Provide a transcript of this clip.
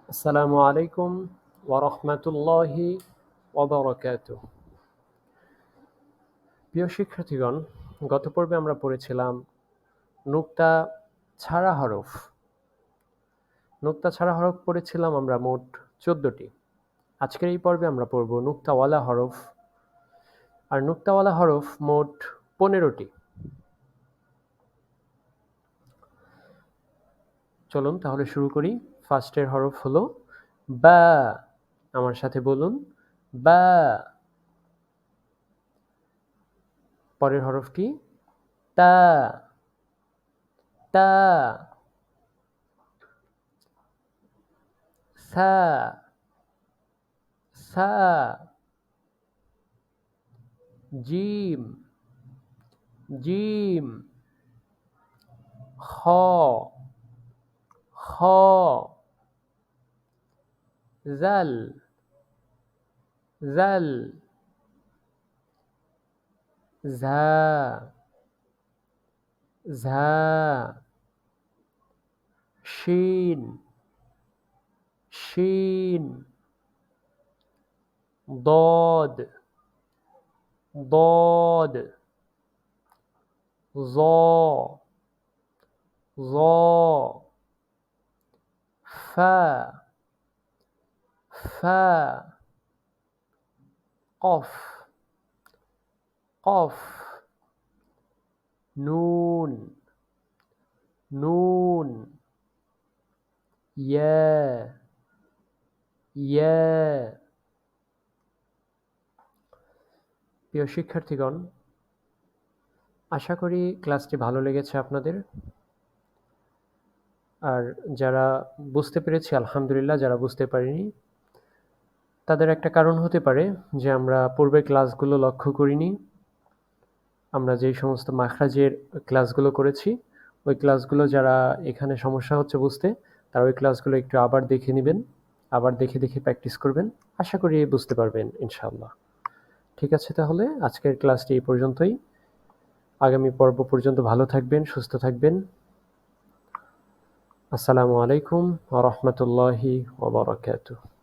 আসসালামু আলাইকুম ওয়া রাহমাতুল্লাহি ওয়া বারাকাতুহু। প্রিয় শিক্ষার্থীগণ, গত পর্বে আমরা পড়েছিলাম নুক্তা ছাড়া হরফ। নুক্তা ছাড়া হরফ পড়েছিলাম আমরা মোট ১৪টি। আজকের এই পর্বে আমরা পড়ব নুক্তাওয়ালা হরফ। আর নুক্তাওয়ালা হরফ মোট ১৫টি। চলুন তাহলে শুরু করি। ফার্স্টের হরফ হলো বা। আমার সাথে বলুন বা। পরের হরফ কি? তা। তা। সা। সা। জিম। জিম। খ। খ। জাল। জাল। ঝা। ঝা। শিন। শিন। ضاد। ضاد। ظا। ظا. فا. فا. قف. قف. نون. نون. يا. يا. প্রিয় শিক্ষার্থীগণ, আশা করি ক্লাসটি ভালো লেগেছে আপনাদের। আর যারা বুঝতে পেরেছি আলহামদুলিল্লাহ, যারা বুঝতে পারিনি তাদের একটা কারণ হতে পারে যে আমরা পূর্বের ক্লাসগুলো লক্ষ্য করিনি। আমরা যেই সমস্ত মাখরাজের ক্লাসগুলো করেছি ওই ক্লাসগুলো যারা এখানে সমস্যা হচ্ছে বুঝতে, তারা ওই ক্লাসগুলো একটু আবার দেখে নেবেন, আবার দেখে দেখে প্র্যাকটিস করবেন। আশা করি বুঝতে পারবেন ইনশাআল্লাহ। ঠিক আছে, তাহলে আজকের ক্লাসটি এই পর্যন্তই। আগামী পর্ব পর্যন্ত ভালো থাকবেন, সুস্থ থাকবেন। আসসালামু আলাইকুম ওয়া রাহমাতুল্লাহি ওয়া বারাকাতুহু।